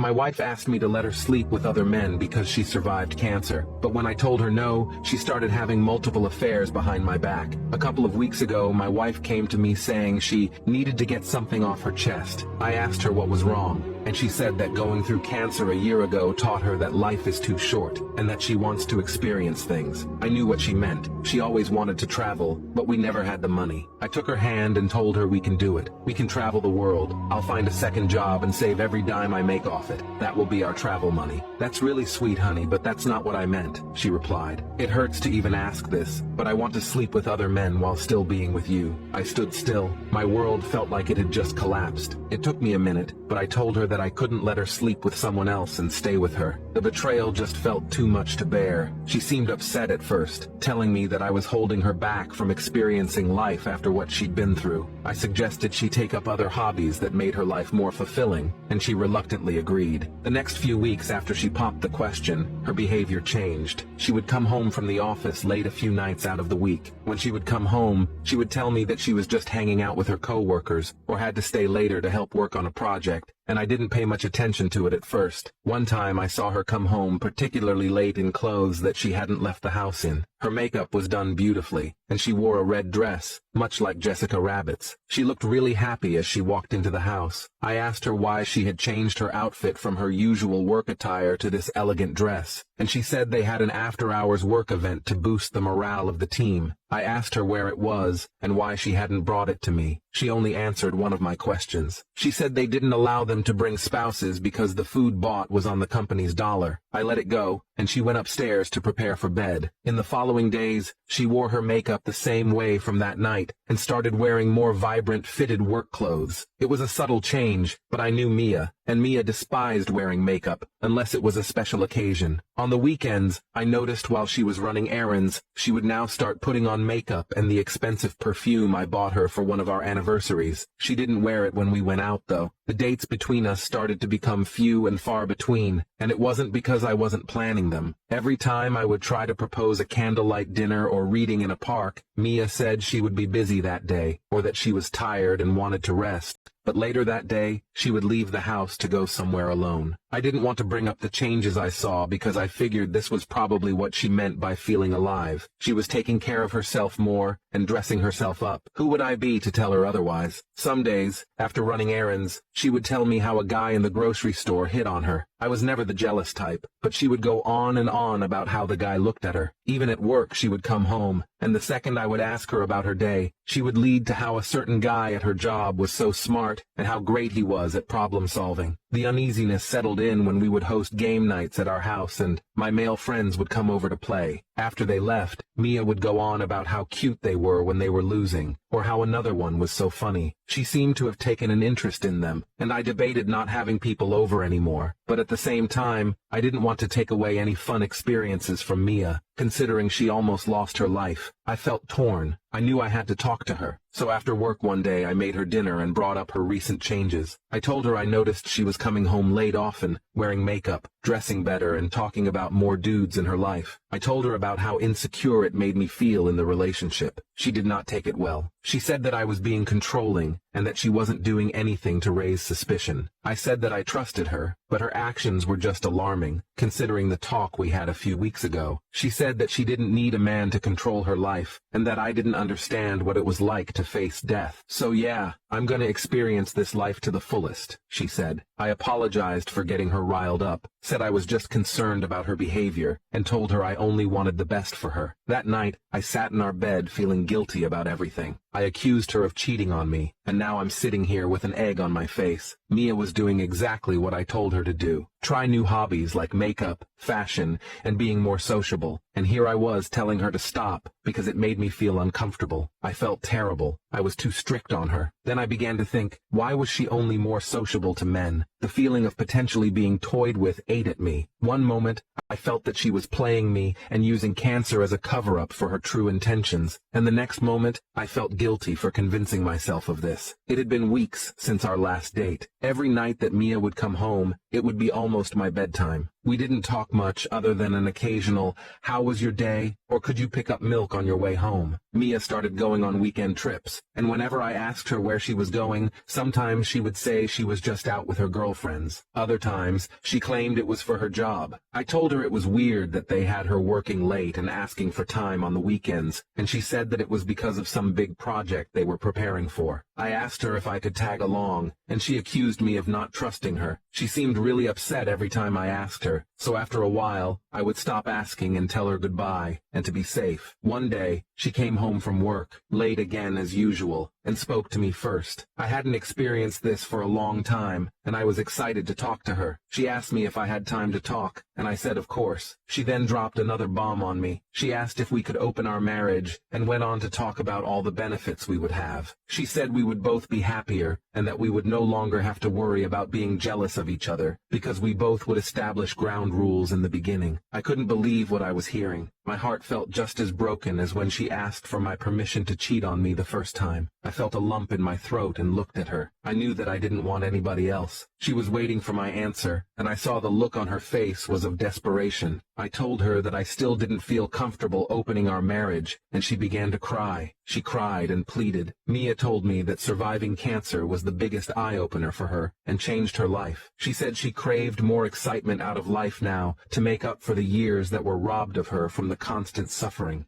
My wife asked me to let her sleep with other men because she survived cancer, but when I told her no, she started having multiple affairs behind my back. A couple of weeks ago, my wife came to me saying she needed to get something off her chest. I asked her what was wrong, and she said that going through cancer a year ago taught her that life is too short, and that she wants to experience things. I knew what she meant. She always wanted to travel, but we never had the money. I took her hand and told her we can do it. We can travel the world. I'll find a second job and save every dime I make off it. That will be our travel money. That's really sweet, honey, but that's not what I meant, she replied. It hurts to even ask this, but I want to sleep with other men while still being with you. I stood still. My world felt like it had just collapsed. It took me a minute, but I told her that I couldn't let her sleep with someone else and stay with her. The betrayal just felt too much to bear. She seemed upset at first, telling me that I was holding her back from experiencing life after what she'd been through. I suggested she take up other hobbies that made her life more fulfilling, and she reluctantly agreed. The next few weeks after she popped the question, her behavior changed. She would come home from the office late a few nights out of the week. When she would come home, she would tell me that she was just hanging out with her coworkers or had to stay later to help work on a project, and I didn't pay much attention to it at first. One time I saw her come home particularly late in clothes that she hadn't left the house in. Her makeup was done beautifully, and she wore a red dress, much like Jessica Rabbit's. She looked really happy as she walked into the house. I asked her why she had changed her outfit from her usual work attire to this elegant dress, and she said they had an after-hours work event to boost the morale of the team. I asked her where it was and why she hadn't brought it to me. She only answered one of my questions. She said they didn't allow them to bring spouses because the food bought was on the company's dollar. I let it go, and she went upstairs to prepare for bed. In the following days, she wore her makeup the same way from that night and started wearing more vibrant fitted work clothes. It was a subtle change, but I knew Mia, and Mia despised wearing makeup unless it was a special occasion. On the weekends, I noticed while she was running errands, she would now start putting on makeup and the expensive perfume I bought her for one of our anniversaries. She didn't wear it when we went out, though. The dates between us started to become few and far between, and it wasn't because I wasn't planning them. Every time I would try to propose a candlelight dinner or reading in a park, Mia said she would be busy that day, or that she was tired and wanted to rest. But later that day, she would leave the house to go somewhere alone. I didn't want to bring up the changes I saw because I figured this was probably what she meant by feeling alive. She was taking care of herself more and dressing herself up. Who would I be to tell her otherwise? Some days, after running errands, she would tell me how a guy in the grocery store hit on her. I was never the jealous type, but she would go on and on about how the guy looked at her. Even at work, she would come home, and the second I would ask her about her day, she would lead to how a certain guy at her job was so smart and how great he was at problem solving. The uneasiness settled in when we would host game nights at our house and my male friends would come over to play. After they left, Mia would go on about how cute they were when they were losing, or how another one was so funny. She seemed to have taken an interest in them, and I debated not having people over anymore. But at the same time, I didn't want to take away any fun experiences from Mia, considering she almost lost her life. I felt torn. I knew I had to talk to her. So after work one day I made her dinner and brought up her recent changes. I told her I noticed she was coming home late often, wearing makeup, dressing better, and talking about more dudes in her life. I told her about how insecure it made me feel in the relationship. She did not take it well. She said that I was being controlling and that she wasn't doing anything to raise suspicion. I said that I trusted her, but her actions were just alarming, considering the talk we had a few weeks ago. She said that she didn't need a man to control her life, and that I didn't understand what it was like to face death. So yeah, I'm gonna experience this life to the fullest, she said. I apologized for getting her riled up, said I was just concerned about her behavior, and told her I only wanted the best for her. That night, I sat in our bed feeling guilty about everything. I accused her of cheating on me, and now I'm sitting here with an egg on my face. Mia was doing exactly what I told her to do. Try new hobbies like makeup, fashion, and being more sociable. And here I was telling her to stop because it made me feel uncomfortable. I felt terrible. I was too strict on her. Then I began to think, why was she only more sociable to men? The feeling of potentially being toyed with ate at me. One moment, I felt that she was playing me and using cancer as a cover-up for her true intentions, and the next moment, I felt guilty for convincing myself of this. It had been weeks since our last date. Every night that Mia would come home, it would be almost my bedtime. We didn't talk much other than an occasional, "How was your day?" or "Could you pick up milk on your way home?" Mia started going on weekend trips, and whenever I asked her where she was going, sometimes she would say she was just out with her girlfriends. Other times, she claimed it was for her job. I told her it was weird that they had her working late and asking for time on the weekends, and she said that it was because of some big project they were preparing for. I asked her if I could tag along, and she accused me of not trusting her. She seemed really upset every time I asked her, so after a while, I would stop asking and tell her goodbye, and to be safe. One day, she came home from work, late again as usual, and spoke to me first. I hadn't experienced this for a long time, and I was excited to talk to her. She asked me if I had time to talk, and I said of course. She then dropped another bomb on me. She asked if we could open our marriage, and went on to talk about all the benefits we would have. She said we would both be happier, and that we would no longer have to worry about being jealous of each other, because we both would establish ground rules in the beginning. I couldn't believe what I was hearing. My heart felt just as broken as when she asked for my permission to cheat on me the first time. I felt a lump in my throat and looked at her. I knew that I didn't want anybody else. She was waiting for my answer, and I saw the look on her face was of desperation. I told her that I still didn't feel comfortable opening our marriage, and she began to cry. She cried and pleaded. Mia told me that surviving cancer was the biggest eye-opener for her, and changed her life. She said she craved more excitement out of life now, to make up for the years that were robbed of her from the constant suffering.